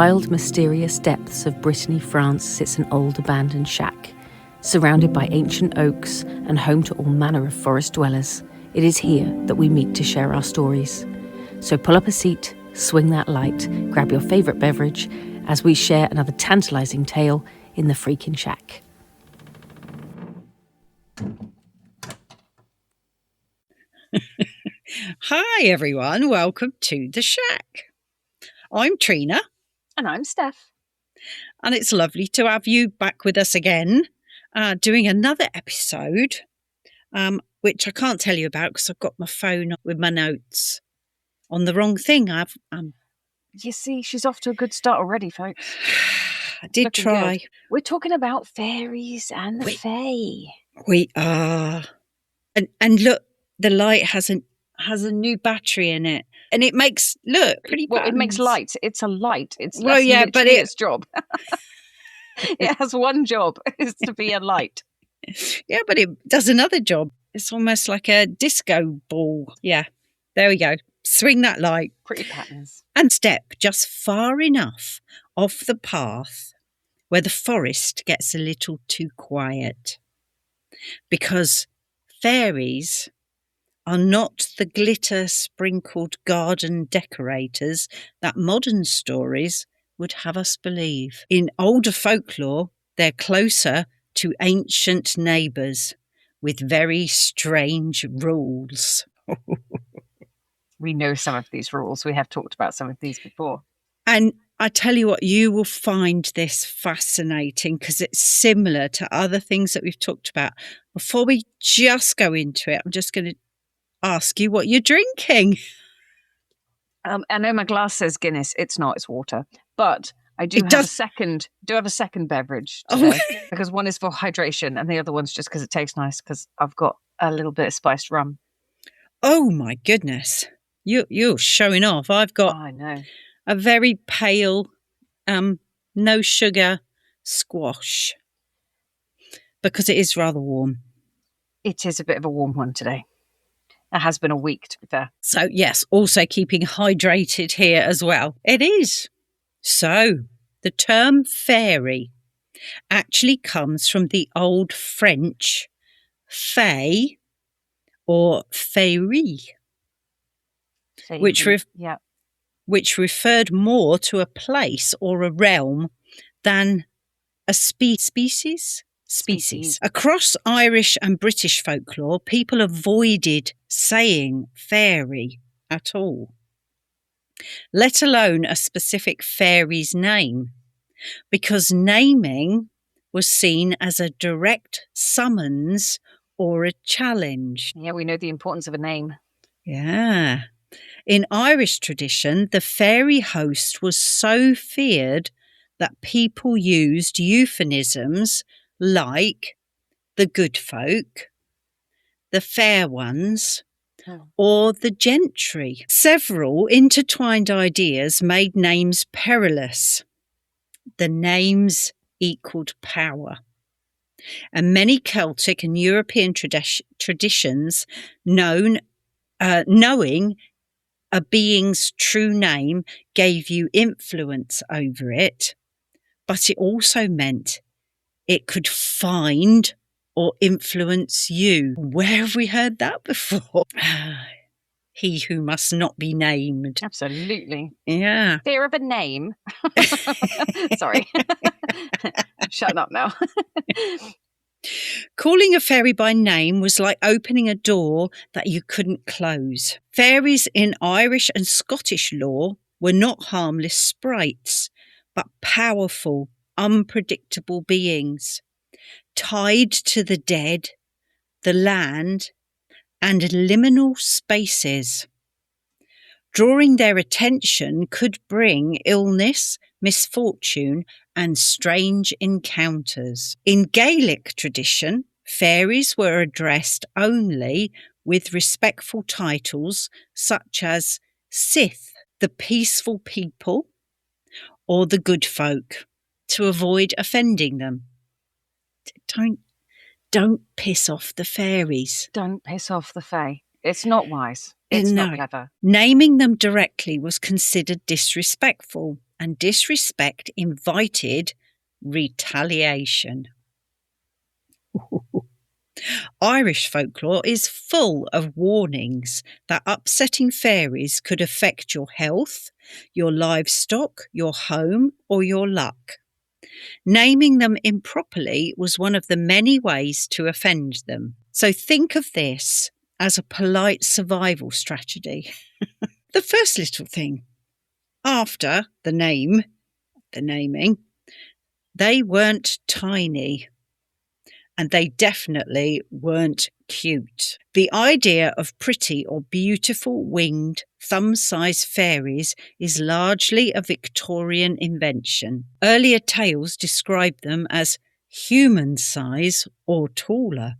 Wild, mysterious depths of Brittany, France sits an old abandoned shack. Surrounded by ancient oaks and home to all manner of forest dwellers, it is here that we meet to share our stories. So pull up a seat, swing that light, grab your favourite beverage as we share another tantalising tale in the freaking shack. Hi everyone, welcome to the shack. I'm Trina. And I'm Steph. And it's lovely to have you back with us again, doing another episode, which I can't tell you about because I've got my phone with my notes on the wrong thing. You see, she's off to a good start already, folks. I did Looking try. good. We're talking about fairies and the fae. We are. And look, the light has a new battery in it. And it makes, look, pretty Well, buttons. it makes light. It's a light. It's Well, yeah, but its job. It has one job, is to be a light. Yeah, but it does another job. It's almost like a disco ball. Yeah, there we go. Swing that light. Pretty patterns. And step just far enough off the path where the forest gets a little too quiet. Because fairies are not the glitter-sprinkled garden decorators that modern stories would have us believe. In older folklore, they're closer to ancient neighbours with very strange rules. We know some of these rules. We have talked about some of these before. And I tell you what, you will find this fascinating because it's similar to other things that we've talked about. Before we just go into it, I'm just going to ask you what you're drinking. I know my glass says Guinness. It's not. It's water. But I do have a second beverage today because one is for hydration and the other one's just because it tastes nice because I've got a little bit of spiced rum. Oh my goodness. You're showing off. I've got I know. a very pale, no sugar squash because it is rather warm. It is a bit of a warm one today. It has been a week, to be fair. So, yes, also keeping hydrated here as well. It is. So, the term fairy actually comes from the Old French fae or fairy, which referred more to a place or a realm than a species. Across Irish and British folklore, people avoided saying fairy at all, let alone a specific fairy's name, because naming was seen as a direct summons or a challenge. Yeah, we know the importance of a name. Yeah. In Irish tradition, the fairy host was so feared that people used euphemisms like the good folk, the fair ones, or the gentry. Several intertwined ideas made names perilous. The names equaled power. And many Celtic and European traditions knowing a being's true name gave you influence over it, but it also meant it could find or influence you. Where have we heard that before? He who must not be named. Absolutely. Yeah. Fear of a name. Sorry. Shut up now. Calling a fairy by name was like opening a door that you couldn't close. Fairies in Irish and Scottish lore were not harmless sprites, but powerful, unpredictable beings, tied to the dead, the land, and liminal spaces. Drawing their attention could bring illness, misfortune, and strange encounters. In Gaelic tradition, fairies were addressed only with respectful titles such as Sith, the peaceful people, or the good folk, to avoid offending them. Don't piss off the fairies. Don't piss off the fae. It's not wise. It's not clever. Naming them directly was considered disrespectful, and disrespect invited retaliation. Irish folklore is full of warnings that upsetting fairies could affect your health, your livestock, your home, or your luck. Naming them improperly was one of the many ways to offend them. So think of this as a polite survival strategy. The first little thing, after the naming, they weren't tiny. And they definitely weren't cute. The idea of pretty or beautiful winged thumb-sized fairies is largely a Victorian invention. Earlier tales described them as human size or taller.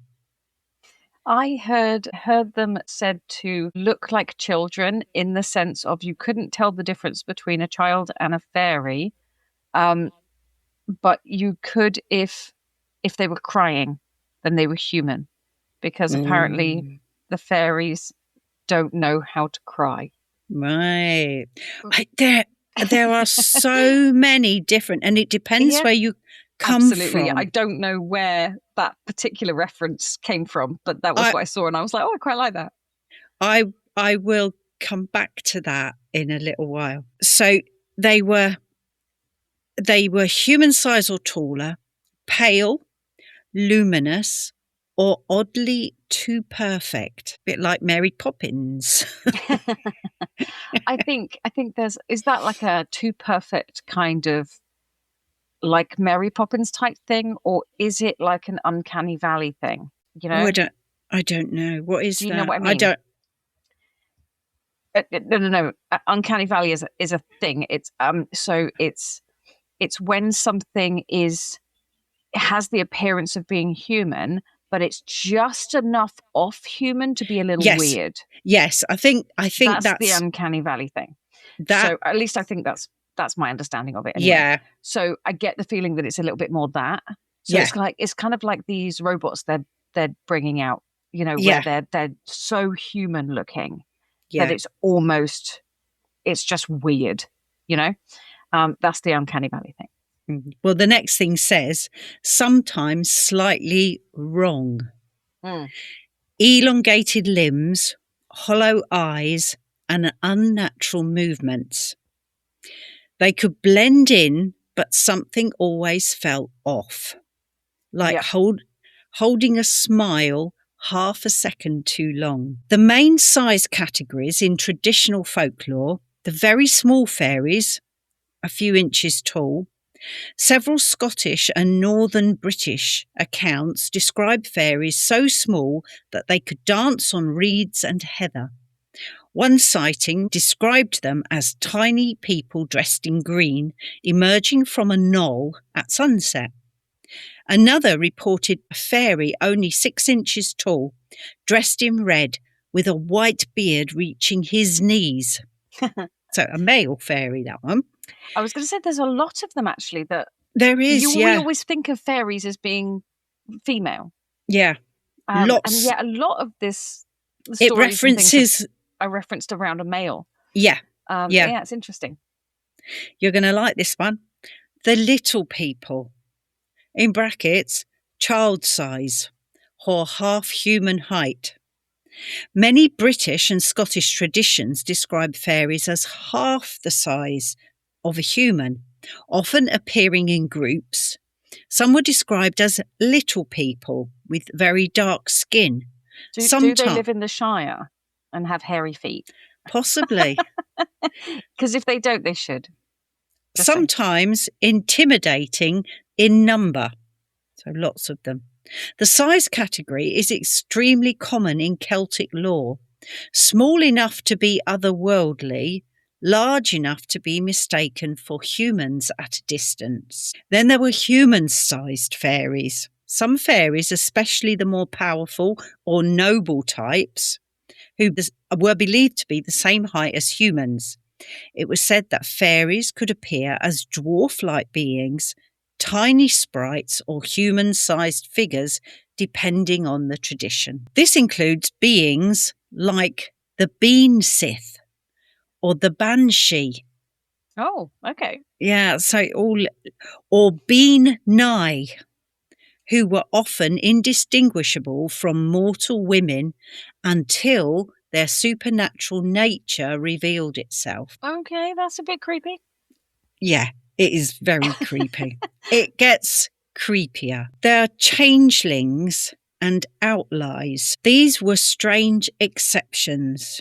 I heard them said to look like children in the sense of you couldn't tell the difference between a child and a fairy, but you could if they were crying, then they were human, because apparently the fairies don't know how to cry. Right. There are so many different, and it depends where you come from. I don't know where that particular reference came from, but that was what I saw, and I was like, oh, I quite like that. I will come back to that in a little while. So they were human size or taller, pale, luminous, or oddly too perfect. A bit like Mary Poppins. I think is that like a too perfect kind of like Mary Poppins type thing, or is it like an uncanny valley thing? You know, I don't know. What is that? Do you know what I mean? I don't. No. Uncanny valley is a thing. It's it's when something has the appearance of being human, but it's just enough off human to be a little weird. Yes, I think that's the uncanny valley thing. So at least I think that's my understanding of it. Anyway. Yeah. So I get the feeling that it's a little bit more that. So it's kind of like these robots they're bringing out, you know, where they're so human looking that it's just weird, you know. That's the uncanny valley thing. Well, the next thing says, sometimes slightly wrong. Elongated limbs, hollow eyes, and unnatural movements. They could blend in, but something always felt off. Like holding a smile half a second too long. The main size categories in traditional folklore, the very small fairies, a few inches tall. Several Scottish and northern British accounts describe fairies so small that they could dance on reeds and heather. One sighting described them as tiny people dressed in green emerging from a knoll at sunset. Another reported a fairy only 6 inches tall, dressed in red with a white beard reaching his knees. So a male fairy, that one. I was going to say there's a lot of them actually that there is. We always think of fairies as being female. Yeah, lots. And yet a lot of this it references are referenced around a male. Yeah, yeah, it's interesting. You're going to like this one. The little people, in brackets, child size or half human height. Many British and Scottish traditions describe fairies as half the size of a human, often appearing in groups. Some were described as little people with very dark skin. Do they live in the Shire and have hairy feet? Possibly. Because if they don't, they should. Sometimes intimidating in number. So lots of them. The size category is extremely common in Celtic lore. Small enough to be otherworldly, large enough to be mistaken for humans at a distance. Then there were human-sized fairies. Some fairies, especially the more powerful or noble types, who were believed to be the same height as humans. It was said that fairies could appear as dwarf-like beings, tiny sprites or human-sized figures, depending on the tradition. This includes beings like the Bean Sith or the Banshee. Oh, okay. Yeah, so or Bean Nye, who were often indistinguishable from mortal women until their supernatural nature revealed itself. Okay, that's a bit creepy. Yeah, it is very creepy. It gets creepier. There are changelings and outliers. These were strange exceptions.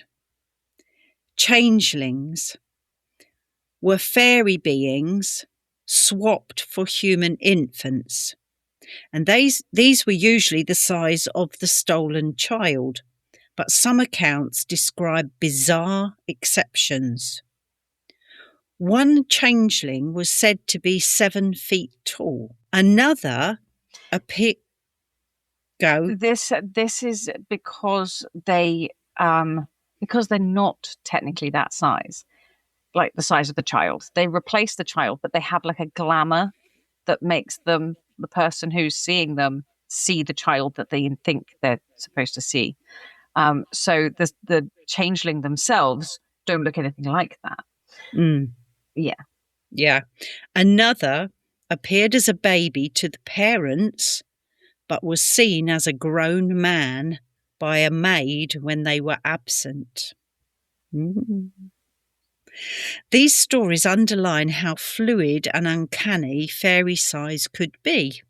Changelings were fairy beings swapped for human infants. And these were usually the size of the stolen child, but some accounts describe bizarre exceptions. One changeling was said to be 7 feet tall. Another Go. This is because they're not technically that size, like the size of the child. They replace the child, but they have like a glamour that makes them, the person who's seeing them, see the child that they think they're supposed to see. So the changeling themselves don't look anything like that. Mm. Yeah. Another appeared as a baby to the parents, but was seen as a grown man by a maid when they were absent. Mm. These stories underline how fluid and uncanny fairy size could be.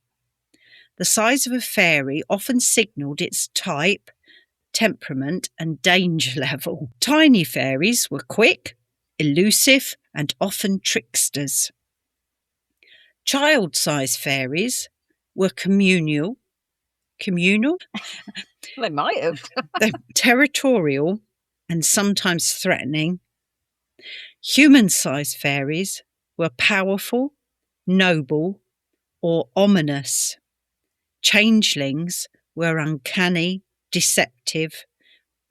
The size of a fairy often signalled its type, temperament, and danger level. Tiny fairies were quick, elusive, and often tricksters. Child-sized fairies were communal. They might have. Territorial, and sometimes threatening. Human-sized fairies were powerful, noble, or ominous. Changelings were uncanny, deceptive,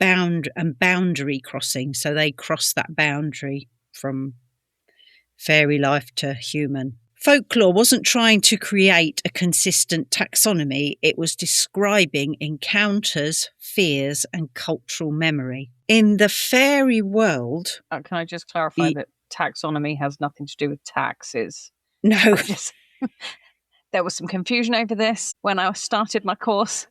boundary crossing. So they crossed that boundary from fairy life to human. Folklore wasn't trying to create a consistent taxonomy. It was describing encounters, fears, and cultural memory. In the fairy world... Can I just clarify that taxonomy has nothing to do with taxes? No. There was some confusion over this when I started my course.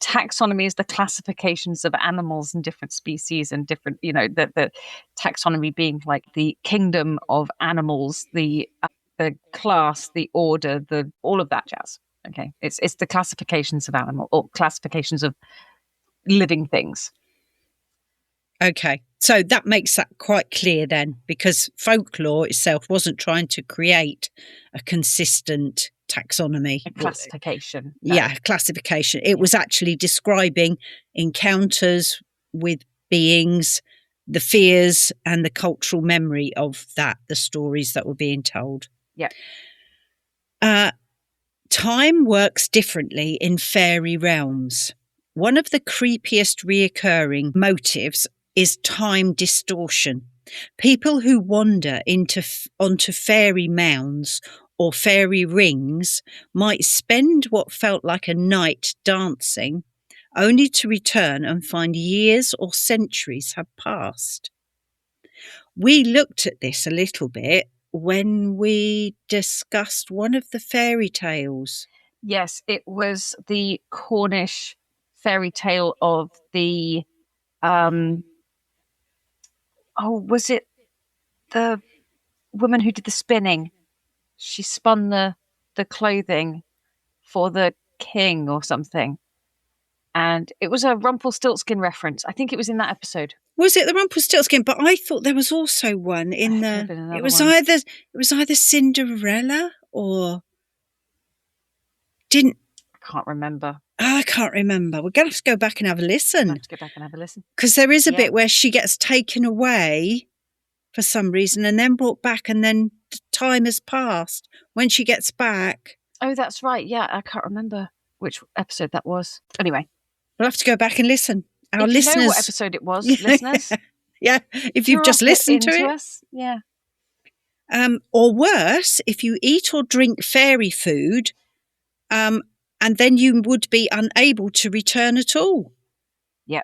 Taxonomy is the classifications of animals and different species and different, the taxonomy being like the kingdom of animals, the class, the order, all of that jazz. Okay, it's the classifications of animal or classifications of living things. Okay, so that makes that quite clear then, because folklore itself wasn't trying to create a consistent taxonomy. A classification. No. Yeah, classification. It was actually describing encounters with beings, the fears and the cultural memory of that, the stories that were being told. Yeah. Time works differently in fairy realms. One of the creepiest reoccurring motives is time distortion. People who wander onto fairy mounds or fairy rings might spend what felt like a night dancing, only to return and find years or centuries have passed. We looked at this a little bit when we discussed one of the fairy tales. Yes, it was the Cornish fairy tale of the was it the woman who did the spinning? She spun the clothing for the king or something. And it was a Rumpelstiltskin reference. I think it was in that episode. Was it the Rumpelstiltskin? But I thought there was also one in the. It was either Cinderella or didn't. I can't remember. I can't remember. We're going to have to go back and have a listen. We'll have to go back and have a listen. Because there is a bit where she gets taken away for some reason and then brought back, and then time has passed when she gets back. Oh, that's right. Yeah, I can't remember which episode that was. Anyway. We'll have to go back and listen. Our listeners, you know what episode it was, listeners. Yeah, if you've just listened to it. Us. Yeah. Or worse, if you eat or drink fairy food, and then you would be unable to return at all. Yeah.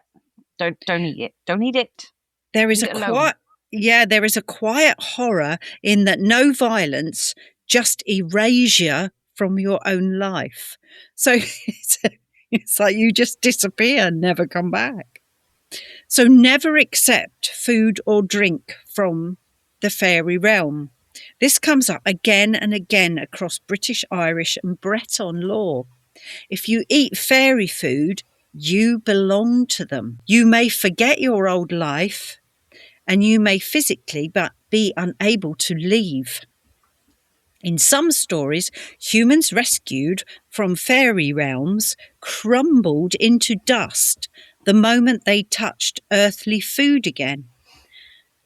Don't eat it. Don't eat it. There is there is a quiet horror in that no violence, just erasure from your own life. So it's like you just disappear and never come back. So never accept food or drink from the fairy realm. This comes up again and again across British, Irish and Breton law. If you eat fairy food, you belong to them. You may forget your old life and you may physically but be unable to leave. In some stories, humans rescued from fairy realms crumbled into dust the moment they touched earthly food again,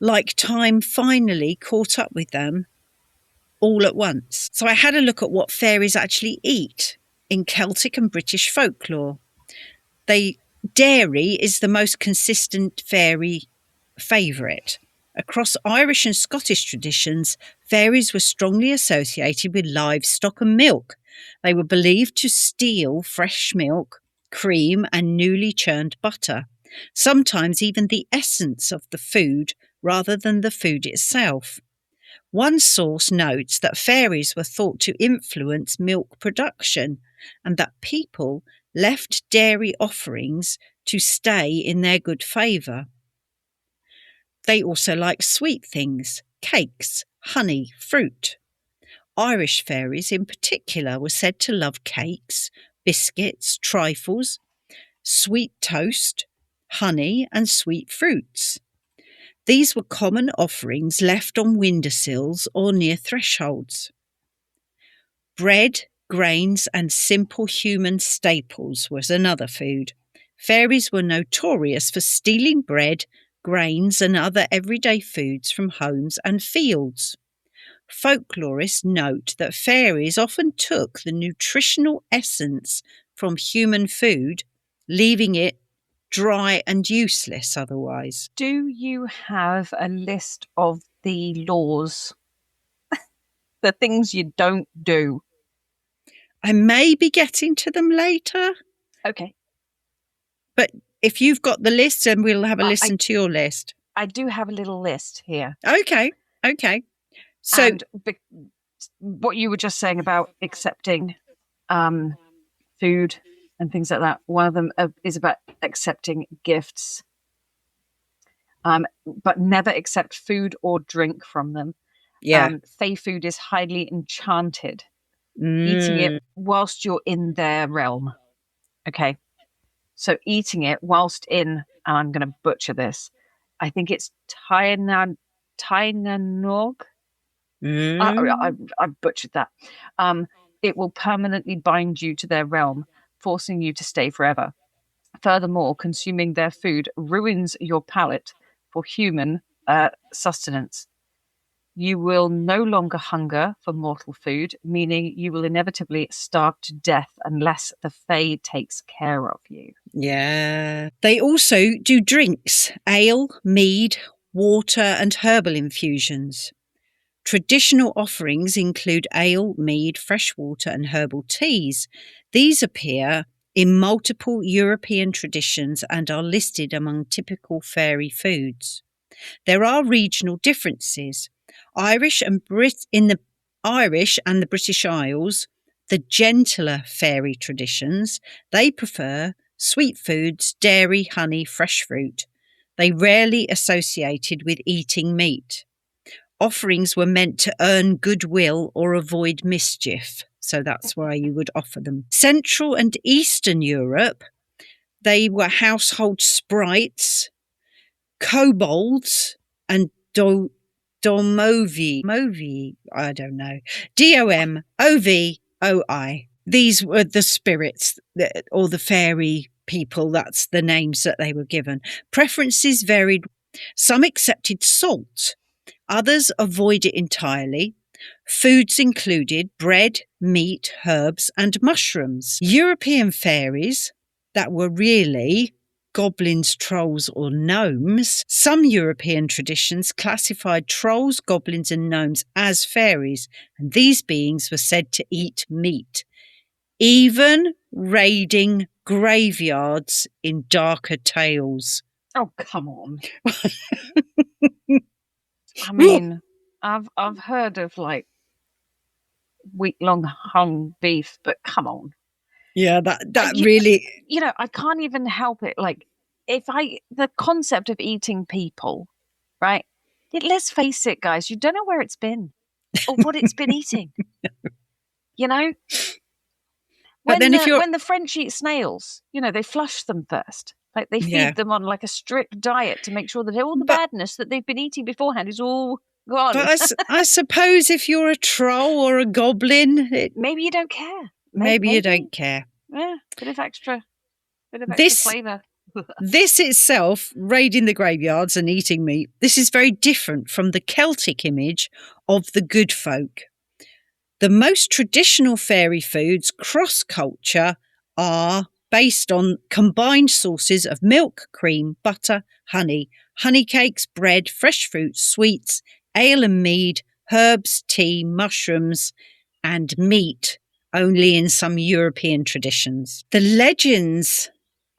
like time finally caught up with them all at once. So I had a look at what fairies actually eat in Celtic and British folklore. Dairy is the most consistent fairy favourite. Across Irish and Scottish traditions, fairies were strongly associated with livestock and milk. They were believed to steal fresh milk, cream and newly churned butter, sometimes even the essence of the food rather than the food itself. One source notes that fairies were thought to influence milk production and that people left dairy offerings to stay in their good favour. They also like sweet things, cakes, honey, fruit. Irish fairies in particular were said to love cakes, biscuits, trifles, sweet toast, honey and sweet fruits. These were common offerings left on windowsills or near thresholds. Bread, grains and simple human staples was another food. Fairies were notorious for stealing bread, grains and other everyday foods from homes and fields. Folklorists note that fairies often took the nutritional essence from human food, leaving it dry and useless otherwise. Do you have a list of the laws, the things you don't do? I may be getting to them later. Okay. But if you've got the list, then we'll have a listen to your list. I do have a little list here. Okay. So what you were just saying about accepting food and things like that, one of them is about accepting gifts, but never accept food or drink from them. Yeah. Fae food is highly enchanted. Eating it whilst you're in their realm. Okay. So eating it whilst in, and I'm going to butcher this, I think it's Tainanog. I butchered that. It will permanently bind you to their realm, forcing you to stay forever. Furthermore, consuming their food ruins your palate for human sustenance. You will no longer hunger for mortal food, meaning you will inevitably starve to death unless the Fae takes care of you. Yeah. They also do drinks, ale, mead, water and herbal infusions. Traditional offerings include ale, mead, fresh water and herbal teas. These appear in multiple European traditions and are listed among typical fairy foods. There are regional differences. In the Irish and the British Isles, the gentler fairy traditions, they prefer sweet foods, dairy, honey, fresh fruit. They rarely associated with eating meat. Offerings were meant to earn goodwill or avoid mischief, so that's why you would offer them. Central and Eastern Europe, they were household sprites, kobolds, and Domovoi, I don't know, Domovoi. These were the spirits or the fairy people. That's the names that they were given. Preferences varied. Some accepted salt. Others avoid it entirely. Foods included bread, meat, herbs and mushrooms. European fairies that were really goblins, trolls or gnomes. Some European traditions classified trolls, goblins and gnomes as fairies, and these beings were said to eat meat, even raiding graveyards in darker tales. Oh, come on. I mean, I've heard of like week-long hung beef, but come on. Yeah, that really... I can't even help it. Like, the concept of eating people, right? Let's face it, guys, you don't know where it's been or what it's been eating. You know? But then When the French eat snails, they flush them first. Like, they feed them on like a strict diet to make sure that all the badness that they've been eating beforehand is all gone. But I suppose if you're a troll or a goblin... maybe you don't care. Maybe you don't care. Yeah, bit of extra flavour. This itself, raiding the graveyards and eating meat, this is very different from the Celtic image of the good folk. The most traditional fairy foods cross-culture are based on combined sources of milk, cream, butter, honey cakes, bread, fresh fruits, sweets, ale and mead, herbs, tea, mushrooms, and meat, only in some European traditions. The legends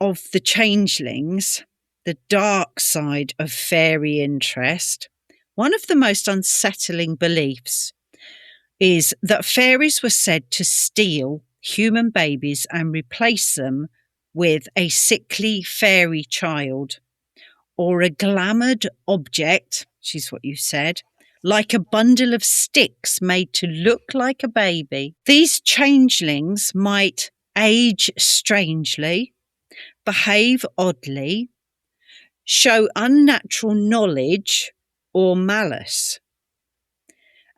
of the changelings, the dark side of fairy interest, one of the most unsettling beliefs is that fairies were said to steal human babies and replace them with a sickly fairy child or a glamoured object, which is what you said, like a bundle of sticks made to look like a baby. These changelings might age strangely, behave oddly, show unnatural knowledge or malice.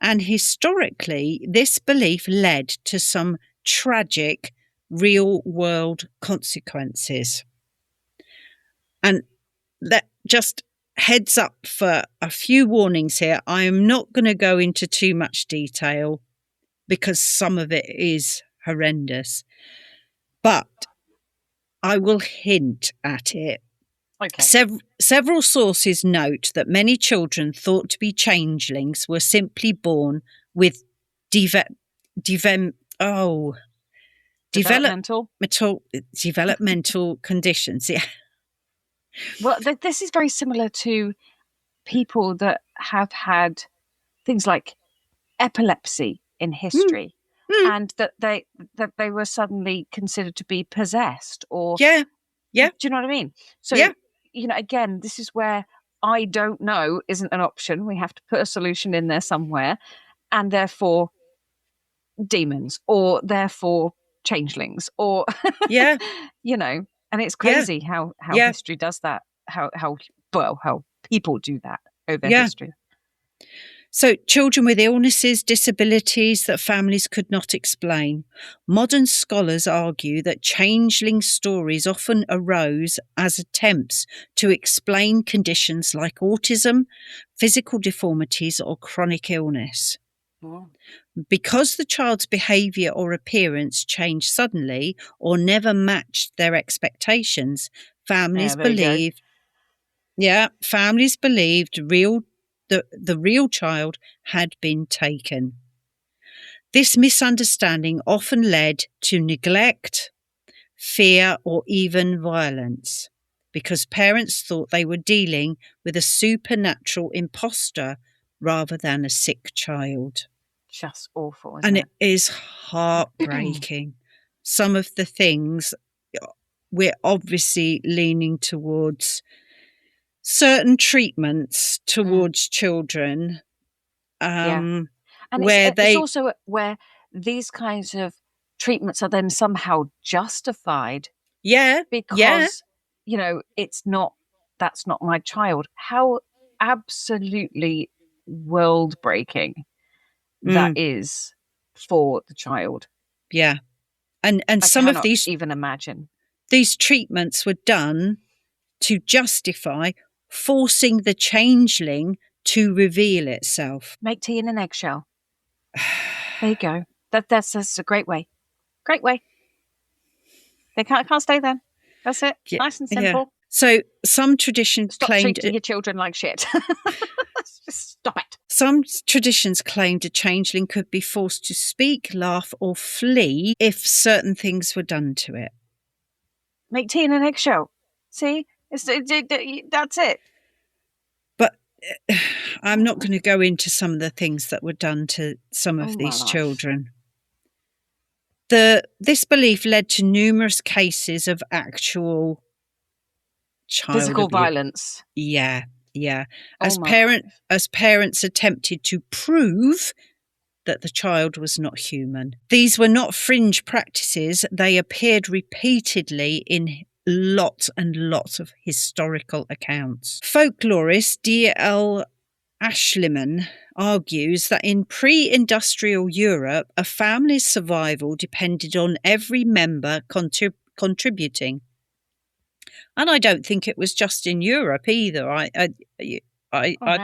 And historically, this belief led to some tragic real-world consequences. And that just heads up for a few warnings here. I am not going to go into too much detail because some of it is horrendous. But I will hint at it. Okay. Several sources note that many children thought to be changelings were simply born with developmental conditions. Yeah. Well, this is very similar to people that have had things like epilepsy in history, and that they were suddenly considered to be possessed, or yeah. Do you know what I mean? So again, this is where I don't know isn't an option. We have to put a solution in there somewhere, and therefore demons, or therefore changelings, or and it's crazy how history does that. How people do that over history. So children with illnesses, disabilities that families could not explain. Modern scholars argue that changeling stories often arose as attempts to explain conditions like autism, physical deformities, or chronic illness. Oh. Because the child's behaviour or appearance changed suddenly or never matched their expectations, families believed the real child had been taken. This misunderstanding often led to neglect, fear, or even violence, because parents thought they were dealing with a supernatural imposter rather than a sick child. Just awful, isn't and it? it is heartbreaking. Some of the things we're obviously leaning towards certain treatments towards children, and where it's also where these kinds of treatments are then somehow justified. Because that's not my child. How absolutely world breaking that is for the child. Yeah, and some of these, even imagine, these treatments were done to justify forcing the changeling to reveal itself. Make tea in an eggshell. There you go. That's a great way. Great way. They can't stay there. That's it. Yeah, nice and simple. Yeah. So some traditions claimed treating your children like shit. Just stop it. Some traditions claimed a changeling could be forced to speak, laugh, or flee if certain things were done to it. Make tea in an eggshell. See? That's it. But I'm not going to go into some of the things that were done to some of these children. This belief led to numerous cases of actual child physical abuse. Violence. Yeah. As parents attempted to prove that the child was not human. These were not fringe practices. They appeared repeatedly in lots and lots of historical accounts. Folklorist D.L. Ashliman argues that in pre-industrial Europe, a family's survival depended on every member contributing. And I don't think it was just in Europe either. I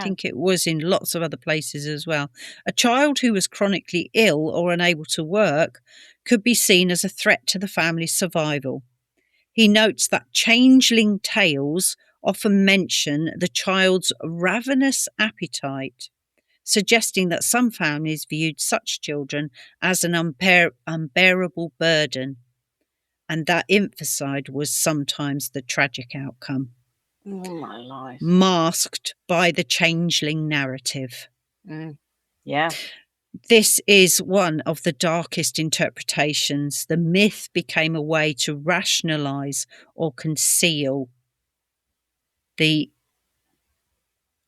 think it was in lots of other places as well. A child who was chronically ill or unable to work could be seen as a threat to the family's survival. He notes that changeling tales often mention the child's ravenous appetite, suggesting that some families viewed such children as an unbearable burden, and that infanticide was sometimes the tragic outcome. Oh, my life. Masked by the changeling narrative. Yeah. This is one of the darkest interpretations. The myth became a way to rationalise or conceal the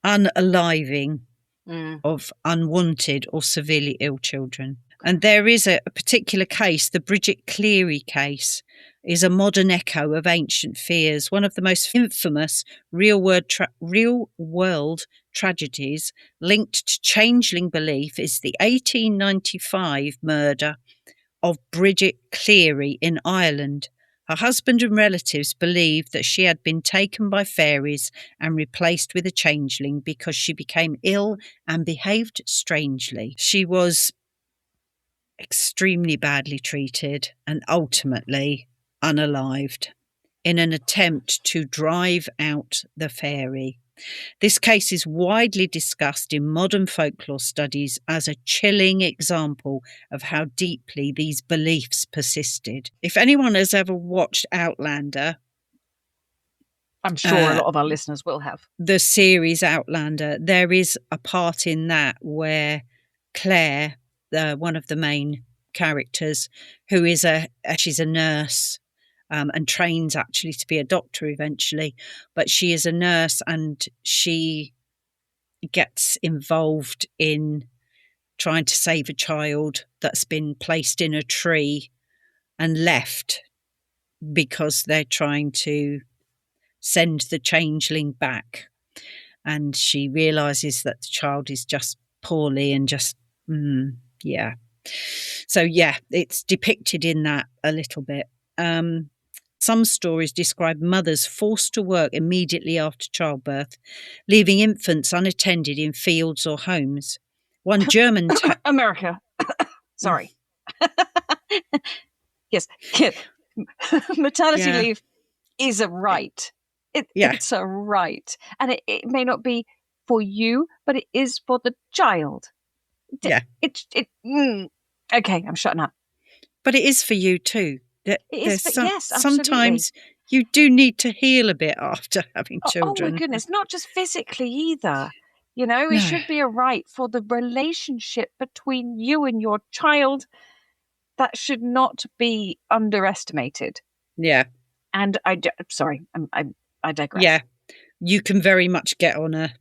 unaliving of unwanted or severely ill children. And there is a particular case, the Bridget Cleary case, is a modern echo of ancient fears. One of the most infamous real-world tragedies linked to changeling belief is the 1895 murder of Bridget Cleary in Ireland. Her husband and relatives believed that she had been taken by fairies and replaced with a changeling because she became ill and behaved strangely. She was extremely badly treated and ultimately unalived in an attempt to drive out the fairy. This case is widely discussed in modern folklore studies as a chilling example of how deeply these beliefs persisted. If anyone has ever watched Outlander, I'm sure a lot of our listeners will have. The series Outlander, there is a part in that where Claire, one of the main characters, who is she's a nurse, and trains actually to be a doctor eventually, but she is a nurse and she gets involved in trying to save a child that's been placed in a tree and left because they're trying to send the changeling back. And she realises that the child is just poorly and just, yeah. So, yeah, it's depicted in that a little bit. Some stories describe mothers forced to work immediately after childbirth, leaving infants unattended in fields or homes. One German... America. Sorry. Yes. Maternity leave is a right. It's a right. And it may not be for you, but it is for the child. Yeah. Okay, I'm shutting up. But it is for you too. Yes, sometimes you do need to heal a bit after having children. Oh my goodness, not just physically either. You know, it should be a right for the relationship between you and your child. That should not be underestimated. Yeah. And I digress. Yeah, you can very much get on a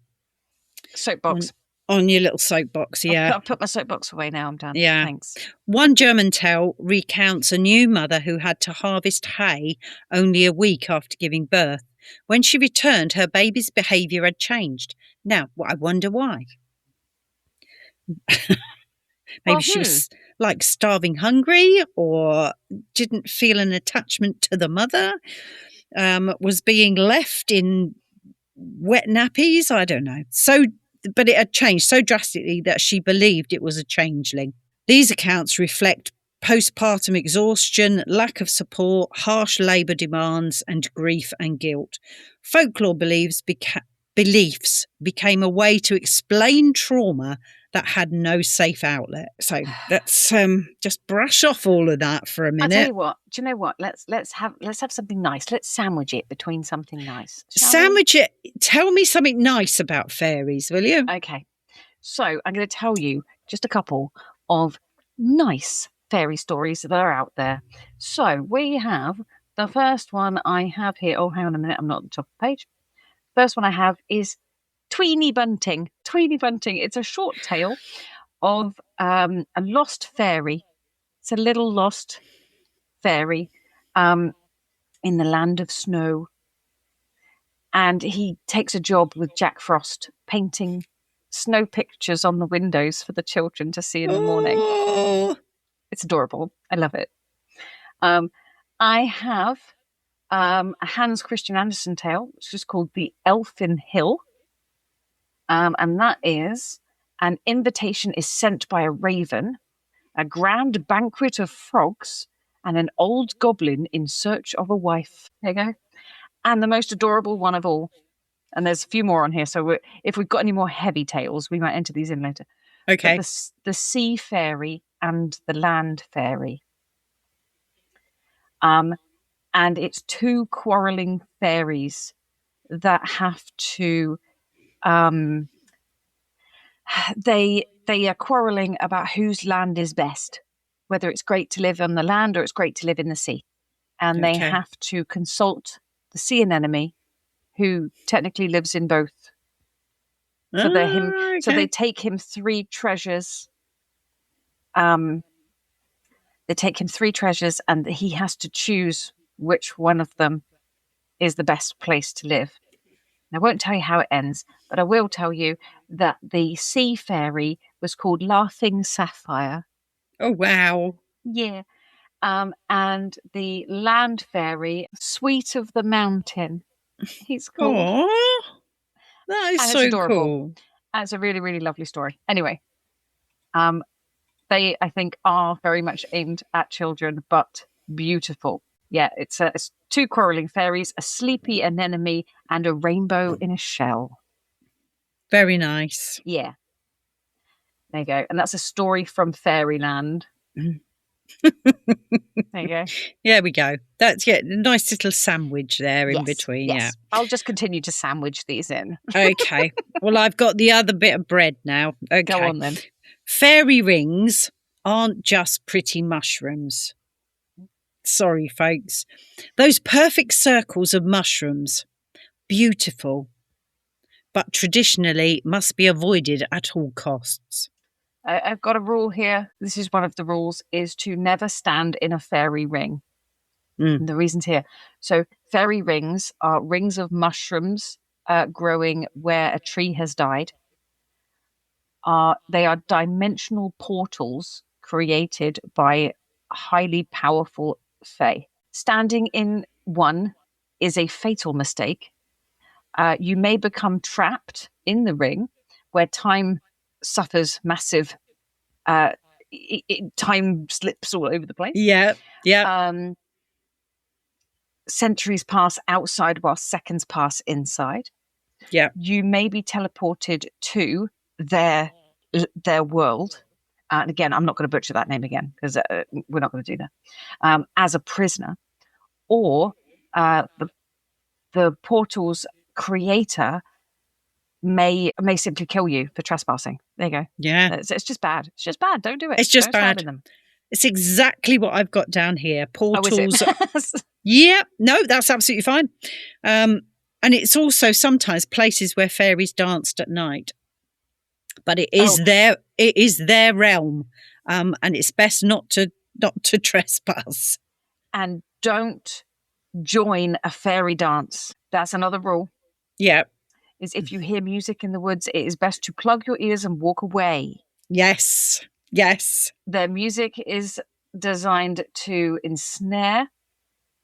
soapbox. On your little soapbox, yeah. I've put my soapbox away now, I'm done. Yeah. Thanks. One German tale recounts a new mother who had to harvest hay only a week after giving birth. When she returned, her baby's behaviour had changed. Now, I wonder why. Maybe she was like starving hungry or didn't feel an attachment to the mother, was being left in wet nappies. I don't know. But it had changed so drastically that she believed it was a changeling. These accounts reflect postpartum exhaustion, lack of support, harsh labour demands, and grief and guilt. Folklore beliefs became a way to explain trauma that had no safe outlet. So let's just brush off all of that for a minute. I'll tell you what. Do you know what? Let's have something nice. Let's sandwich it between something nice. Sandwich it. Tell me something nice about fairies, will you? Okay. So I'm going to tell you just a couple of nice fairy stories that are out there. So we have the first one I have here. Oh, hang on a minute. I'm not at the top of the page. First one I have is Tweeny Bunting. Tweeny Bunting. It's a short tale of a lost fairy. It's a little lost fairy in the land of snow. And he takes a job with Jack Frost painting snow pictures on the windows for the children to see in the morning. It's adorable. I love it. I have a Hans Christian Andersen tale, which is called The Elfin Hill. And that is an invitation is sent by a raven, a grand banquet of frogs, and an old goblin in search of a wife. There you go. And the most adorable one of all. And there's a few more on here. So if we've got any more heavy tales, we might enter these in later. Okay. But the sea fairy and the land fairy. And it's two quarrelling fairies that have to they are quarrelling about whose land is best, whether it's great to live on the land or it's great to live in the sea. And they have to consult the sea anemone, who technically lives in both. So so they take him three treasures. They take him three treasures, and he has to choose which one of them is the best place to live. I won't tell you how it ends, but I will tell you that the sea fairy was called Laughing Sapphire. Oh, wow. Yeah. And the land fairy, Sweet of the Mountain, he's called. Aww. That is so adorable. Cool. And it's a really, really lovely story. Anyway, they, I think, are very much aimed at children, but beautiful. Yeah, it's two quarrelling fairies, a sleepy anemone, and a rainbow in a shell. Very nice. Yeah. There you go. And that's a story from Fairyland. There you go. There we go. That's a nice little sandwich there in between. Yes. Yeah. I'll just continue to sandwich these in. Okay. Well, I've got the other bit of bread now. Okay. Go on then. Fairy rings aren't just pretty mushrooms. Sorry, folks. Those perfect circles of mushrooms, beautiful, but traditionally must be avoided at all costs. I've got a rule here. This is one of the rules, is to never stand in a fairy ring. And the reason's here. So fairy rings are rings of mushrooms growing where a tree has died. They are dimensional portals created by highly powerful fae. Standing in one is a fatal mistake. You may become trapped in the ring where time suffers massive time slips all over the place. Yeah. Centuries pass outside while seconds pass inside. Yeah. You may be teleported to their world. And again, I'm not going to butcher that name again because we're not going to do that. As a prisoner, or the portal's creator may simply kill you for trespassing. There you go. Yeah. It's just bad. It's just bad. Don't do it. It's just Don't stand bad. in them. It's exactly what I've got down here. Portals. Oh, is it? Yeah. No, that's absolutely fine. And it's also sometimes places where fairies danced at night. But it is their realm. And it's best not to trespass. And don't join a fairy dance. That's another rule. Yeah. Is if you hear music in the woods, it is best to plug your ears and walk away. Yes. Their music is designed to ensnare.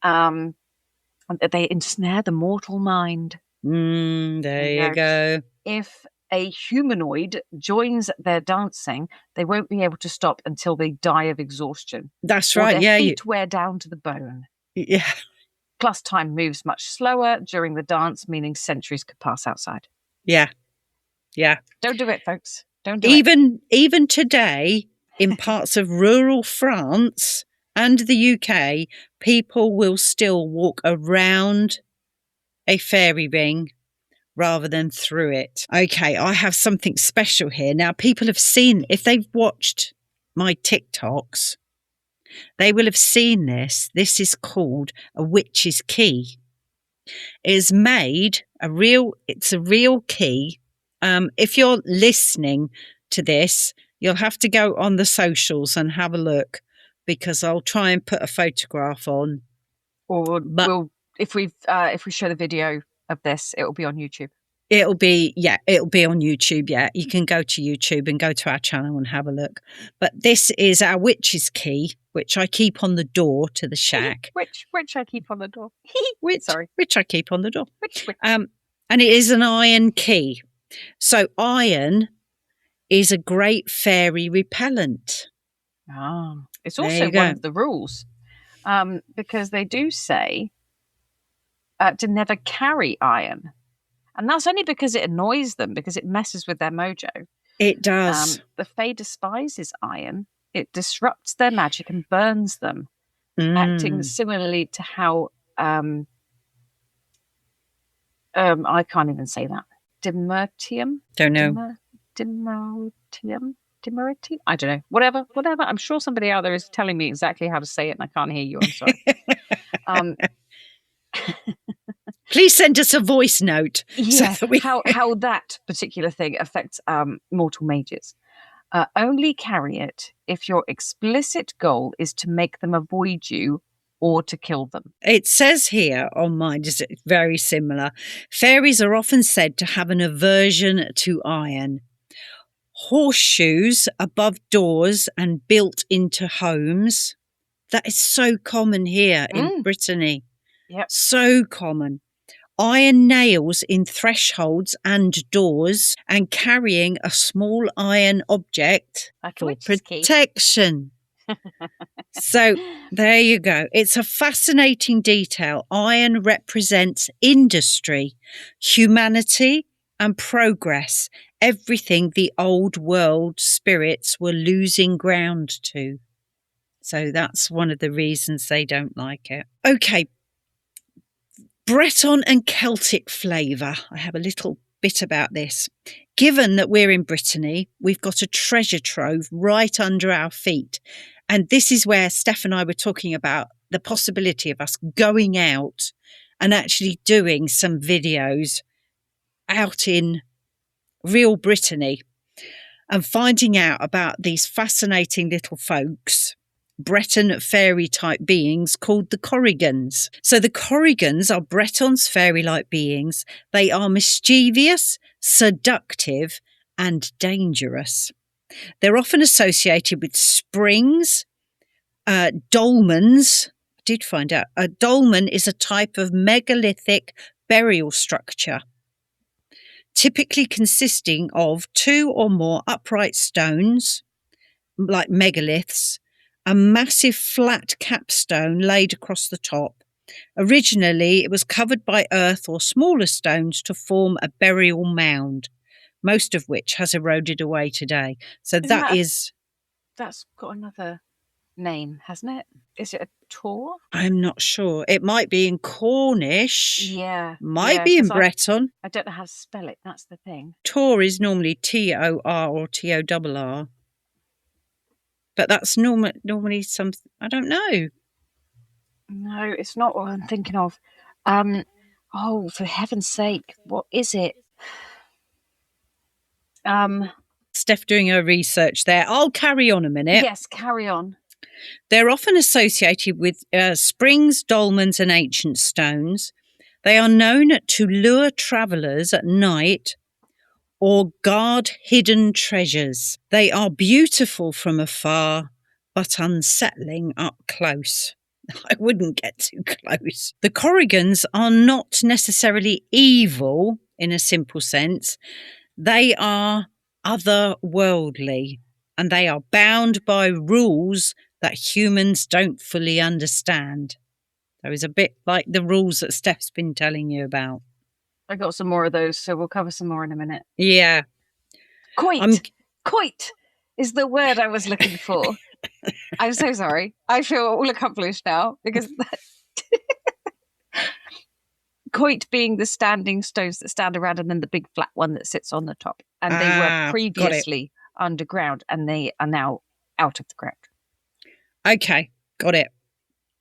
They ensnare the mortal mind. There you go. If a humanoid joins their dancing, they won't be able to stop until they die of exhaustion. That's or right. Their feet wear down to the bone. Yeah. Plus, time moves much slower during the dance, meaning centuries could pass outside. Yeah. Don't do it, folks. Don't do it. Even today, in parts of rural France and the UK, people will still walk around a fairy ring rather than through it. Okay, I have something special here. Now, people have seen, if they've watched my TikToks, they will have seen this. This is called a witch's key. It is made it's a real key. If you're listening to this, you'll have to go on the socials and have a look, because I'll try and put a photograph on. Or if we show the video of this, it will be on YouTube. It'll be on YouTube. Yeah, you can go to YouTube and go to our channel and have a look. But this is our witch's key, which I keep on the door to the shack. Which I keep on the door. Which I keep on the door. Which. And it is an iron key. So iron is a great fairy repellent. It's also one of the rules, because they do say to never carry iron. And that's only because it annoys them, because it messes with their mojo. It does. The Fae despises iron. It disrupts their magic and burns them, acting similarly to how I can't even say that. Dimertium? Don't know. Dimertium? I don't know. Whatever. I'm sure somebody out there is telling me exactly how to say it, and I can't hear you. I'm sorry. Please send us a voice note. Yeah, so how that particular thing affects mortal mages. Only carry it if your explicit goal is to make them avoid you or to kill them. It says here on mine, just very similar. Fairies are often said to have an aversion to iron. Horseshoes above doors and built into homes. That is so common here in Brittany. Yep. So common. Iron nails in thresholds and doors, and carrying a small iron object for protection. So there you go. It's a fascinating detail. Iron represents industry, humanity, and progress. Everything the old world spirits were losing ground to. So that's one of the reasons they don't like it. Okay. Breton and Celtic flavour. I have a little bit about this. Given that we're in Brittany, we've got a treasure trove right under our feet. And this is where Steph and I were talking about the possibility of us going out and actually doing some videos out in real Brittany and finding out about these fascinating little folks, Breton fairy type beings called the Corrigans. So the Corrigans are Breton's fairy-like beings. They are mischievous, seductive, and dangerous. They're often associated with springs, dolmens. I did find out a dolmen is a type of megalithic burial structure, typically consisting of 2 or more upright stones, like megaliths, a massive flat capstone laid across the top. Originally, it was covered by earth or smaller stones to form a burial mound, most of which has eroded away today. So that's got another name, hasn't it? Is it a tor? I'm not sure. It might be in Cornish. Yeah. Might be in Breton. I don't know how to spell it. That's the thing. Tor is normally T-O-R or T-O-R-R. But that's normally something, I don't know. No, it's not what I'm thinking of. Oh, for heaven's sake, what is it? Steph doing her research there. I'll carry on a minute. Yes, carry on. They're often associated with springs, dolmens, and ancient stones. They are known to lure travellers at night or guard hidden treasures. They are beautiful from afar, but unsettling up close. I wouldn't get too close. The Corrigans are not necessarily evil in a simple sense. They are otherworldly, and they are bound by rules that humans don't fully understand. So it's a bit like the rules that Steph's been telling you about. I got some more of those, so we'll cover some more in a minute. Yeah. Quite. Coit is the word I was looking for. I'm so sorry. I feel all accomplished now because coit being the standing stones that stand around and then the big flat one that sits on the top. And they were previously underground and they are now out of the ground. Okay, got it.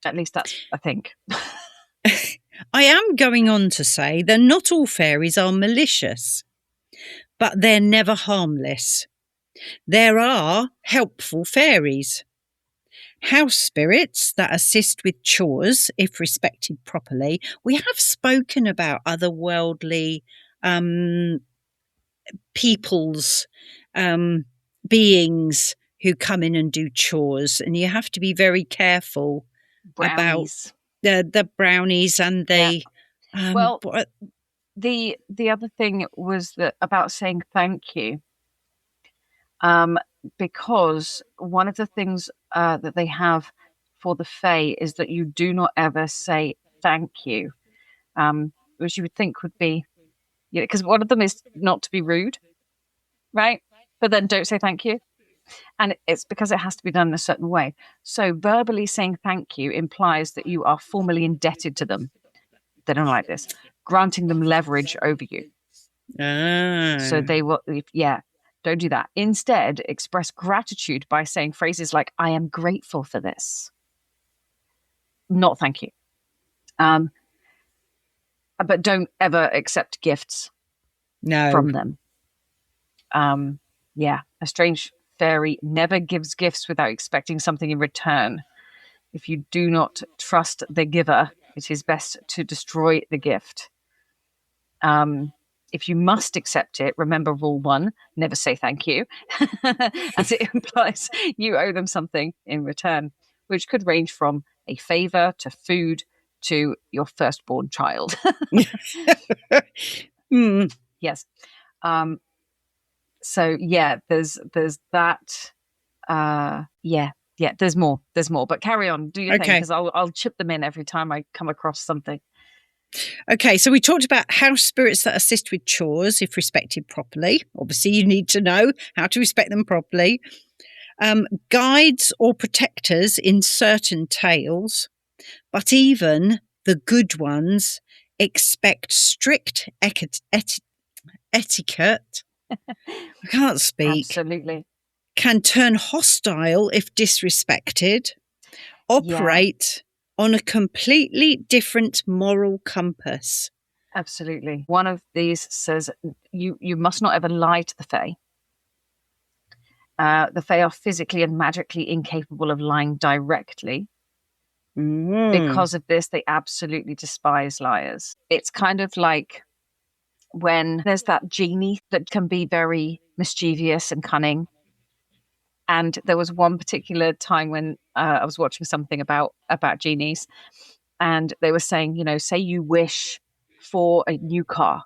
At least that's, I think. I am going on to say that not all fairies are malicious, but they're never harmless. There are helpful fairies. House spirits that assist with chores, if respected properly. We have spoken about otherworldly peoples, beings who come in and do chores, and you have to be very careful Brownies. about the brownies and the. Yeah. The other thing was that about saying thank you. Because one of the things that they have for the Fae is that you do not ever say thank you, which you would think would be, because one of them is not to be rude, right? But then don't say thank you. And it's because it has to be done in a certain way. So verbally saying thank you implies that you are formally indebted to them. They don't like this. Granting them leverage over you. So they will, don't do that. Instead, express gratitude by saying phrases like, I am grateful for this. Not thank you. But don't ever accept gifts from them. A strange fairy never gives gifts without expecting something in return. If you do not trust the giver, it is best to destroy the gift. If you must accept it, remember rule 1, never say thank you, as it implies you owe them something in return, which could range from a favor to food to your firstborn child. Yes. So yeah, there's that. There's more. But carry on, do your thing, because I'll chip them in every time I come across something. Okay, so we talked about house spirits that assist with chores if respected properly. Obviously, you need to know how to respect them properly. Guides or protectors in certain tales, but even the good ones expect strict etiquette. I can't speak. Absolutely. Can turn hostile if disrespected. Operate on a completely different moral compass. Absolutely. One of these says you must not ever lie to the Fae. The Fae are physically and magically incapable of lying directly. Because of this, they absolutely despise liars. It's kind of like when there's that genie that can be very mischievous and cunning. And there was one particular time when I was watching something about genies, and they were saying, say you wish for a new car,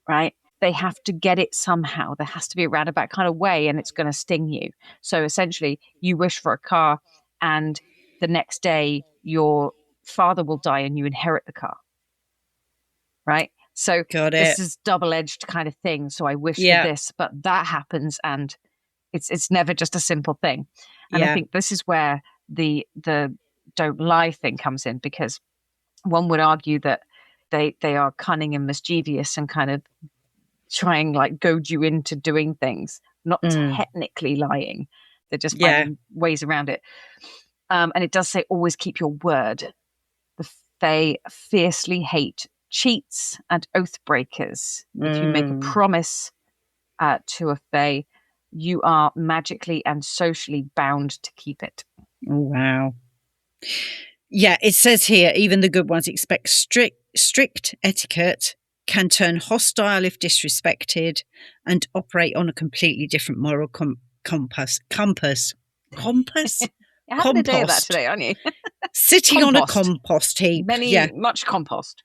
right? They have to get it somehow. There has to be a roundabout kind of way, and it's going to sting you. So essentially, you wish for a car, and the next day your father will die and you inherit the car, right? So this is double-edged kind of thing. So I wish for this, but that happens, and it's never just a simple thing. And I think this is where the don't lie thing comes in, because one would argue that they are cunning and mischievous and kind of trying like goad you into doing things, not technically lying. They're just finding ways around it. And it does say always keep your word. The Fae fiercely hate cheats and oath breakers. If you make a promise to a Fae, you are magically and socially bound to keep it. Oh, wow. Yeah, it says here, even the good ones expect strict etiquette, can turn hostile if disrespected, and operate on a completely different moral compass. You're having a day of that today, aren't you? Sitting on a compost heap. Much compost.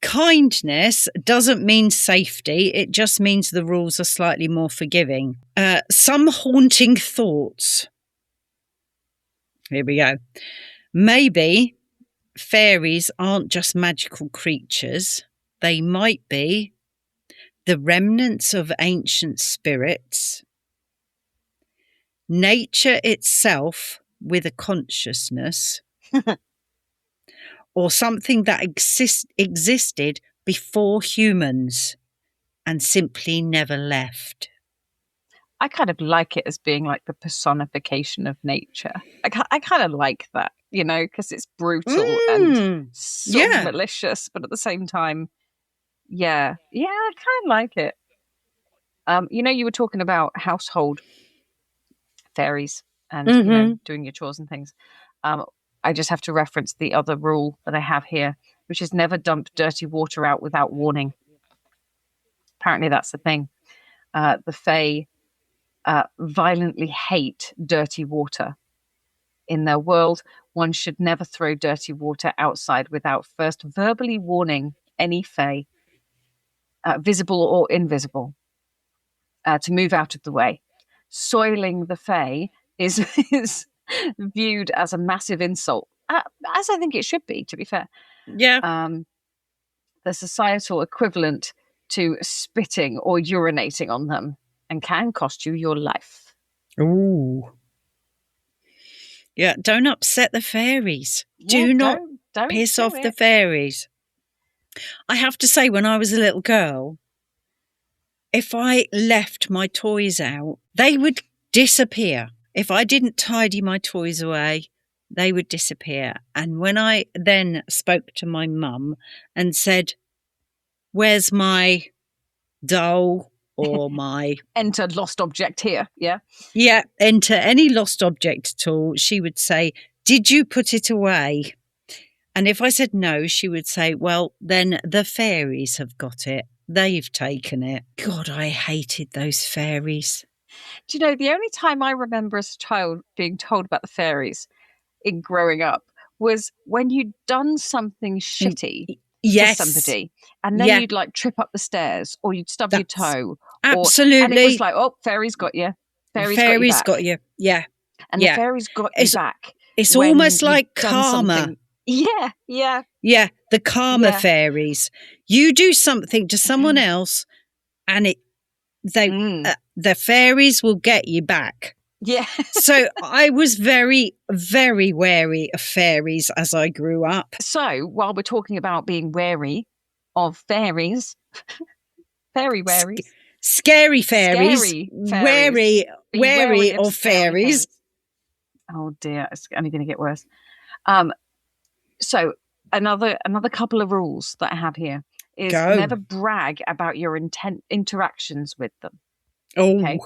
Kindness doesn't mean safety. It just means the rules are slightly more forgiving. Some haunting thoughts. Here we go. Maybe fairies aren't just magical creatures. They might be the remnants of ancient spirits nature itself with a consciousness, or something that existed before humans and simply never left. I kind of like it as being like the personification of nature. I kind of like that, you know, because it's brutal and sort of malicious, but at the same time, yeah, I kind of like it. You know, you were talking about household fairies and you know, doing your chores and things. I just have to reference the other rule that I have here, which is never dump dirty water out without warning. Apparently, that's the thing. The Fae violently hate dirty water. In their world, one should never throw dirty water outside without first verbally warning any Fae, visible or invisible, to move out of the way. Soiling the Fae is viewed as a massive insult, as I think it should be, to be fair. Yeah. The societal equivalent to spitting or urinating on them, and can cost you your life. Ooh. Yeah, don't upset the fairies. Do not piss off the fairies. I have to say, when I was a little girl, if I left my toys out, they would disappear. If I didn't tidy my toys away, they would disappear. And when I then spoke to my mum and said, "Where's my doll or my..." Enter lost object here, yeah? Yeah, enter any lost object at all, she would say, "Did you put it away?" And if I said no, she would say, "Well, then the fairies have got it. They've taken it." God, I hated those fairies. Do you know, the only time I remember as a child being told about the fairies in growing up was when you'd done something shitty to somebody, and then you'd like trip up the stairs, or you'd stub your toe. Absolutely. And it was like, oh, fairies got you. Fairies got you. Yeah. And the fairies got you back. It's almost like karma. Yeah. Yeah, the karma fairies. You do something to someone else, and the fairies will get you back. Yeah. So I was very, very wary of fairies as I grew up. So while we're talking about being wary of fairies, fairy waries, scary fairies, wary of fairies. Oh dear, it's only going to get worse. So another couple of rules that I have here is never brag about your interactions with them. Oh, okay?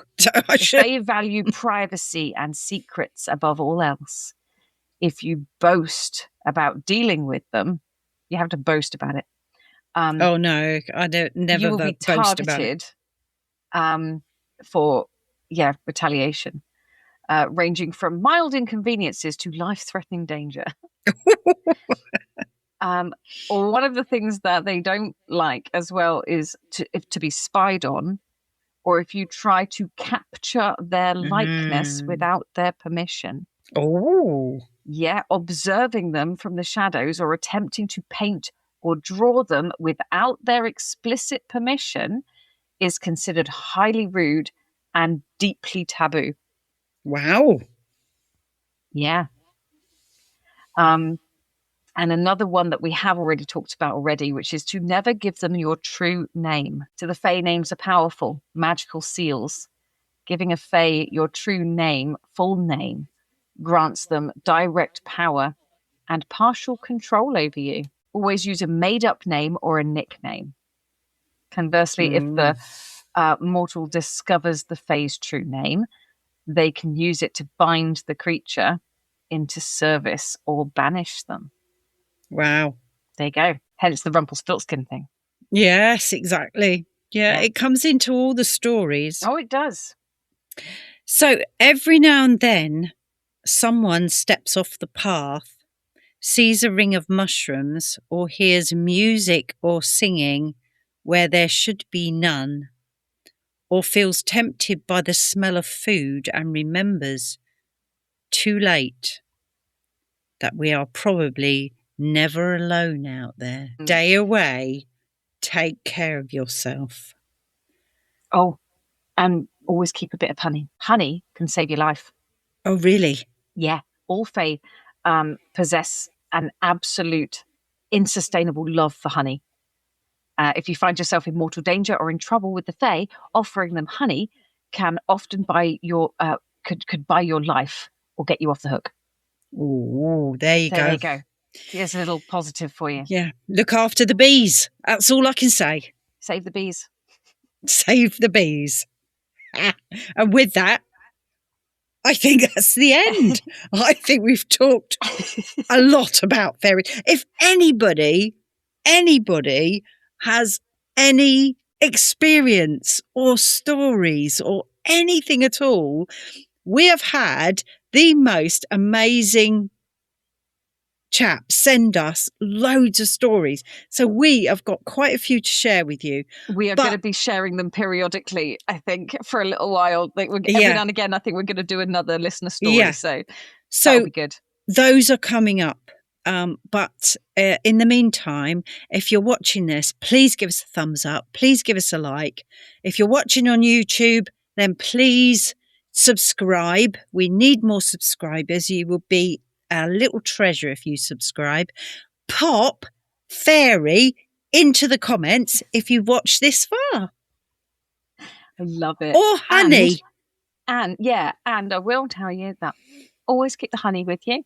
They value privacy and secrets above all else. If you boast about dealing with them, you have to boast about it. Oh no, I don't. Never you will be boast about it. For retaliation, ranging from mild inconveniences to life-threatening danger. Or one of the things that they don't like as well is to be spied on, or if you try to capture their likeness without their permission. Oh. Yeah, observing them from the shadows or attempting to paint or draw them without their explicit permission is considered highly rude and deeply taboo. Wow. Yeah. And another one that we have already talked about already, which is to never give them your true name. So the Fae names are powerful, magical seals. Giving a Fae your true name, full name, grants them direct power and partial control over you. Always use a made-up name or a nickname. Conversely, if the mortal discovers the Fae's true name, they can use it to bind the creature into service or banish them. Wow. There you go. Hence the Rumpelstiltskin thing. Yes, exactly. Yeah, it comes into all the stories. Oh, it does. So every now and then, someone steps off the path, sees a ring of mushrooms, or hears music or singing where there should be none, or feels tempted by the smell of food and remembers, too late, that we are probably never alone out there. Stay away. Take care of yourself. Oh, and always keep a bit of honey. Honey can save your life. Oh, really? Yeah. All Fae possess an absolute insustainable love for honey. If you find yourself in mortal danger or in trouble with the Fae, offering them honey can often buy your could buy your life or get you off the hook. Oh, there you There go. you go. Here's a little positive for you. Yeah. Look after the bees. That's all I can say. Save the bees. Save the bees. And with that, I think that's the end. I think we've talked a lot about fairies. If anybody has any experience or stories or anything at all, we have had the most amazing chaps send us loads of stories. So we have got quite a few to share with you. We are going to be sharing them periodically, I think, for a little while. Every now and again, I think we're going to do another listener story. Yeah. So that'll be good. Those are coming up. But in the meantime, if you're watching this, please give us a thumbs up. Please give us a like. If you're watching on YouTube, then please subscribe. We need more subscribers. You will be a little treasure if you subscribe. Pop fairy into the comments if you've watched this far. I love it. Or honey. And I will tell you that always keep the honey with you.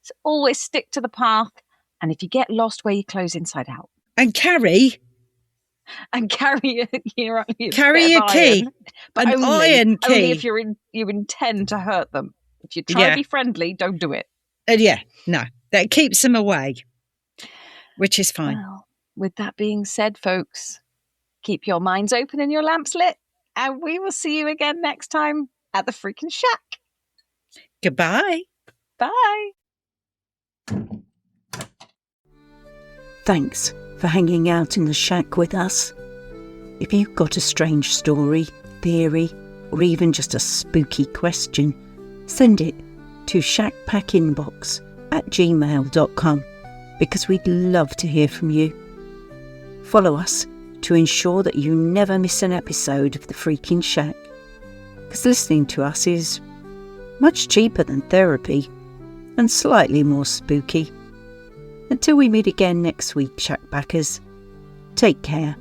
So always stick to the path. And if you get lost, wear your clothes inside out. And carry your key. But an iron key. Only if you intend to hurt them. If you try to be friendly, don't do it. No. That keeps them away. Which is fine. Well, with that being said, folks, keep your minds open and your lamps lit. And we will see you again next time at the freaking shack. Goodbye. Bye. Thanks for hanging out in the shack with us. If you've got a strange story, theory, or even just a spooky question, send it to shackpackinbox@gmail.com because we'd love to hear from you. Follow us to ensure that you never miss an episode of The Freaking Shack, because listening to us is much cheaper than therapy and slightly more spooky. Until we meet again next week, Shackpackers, take care.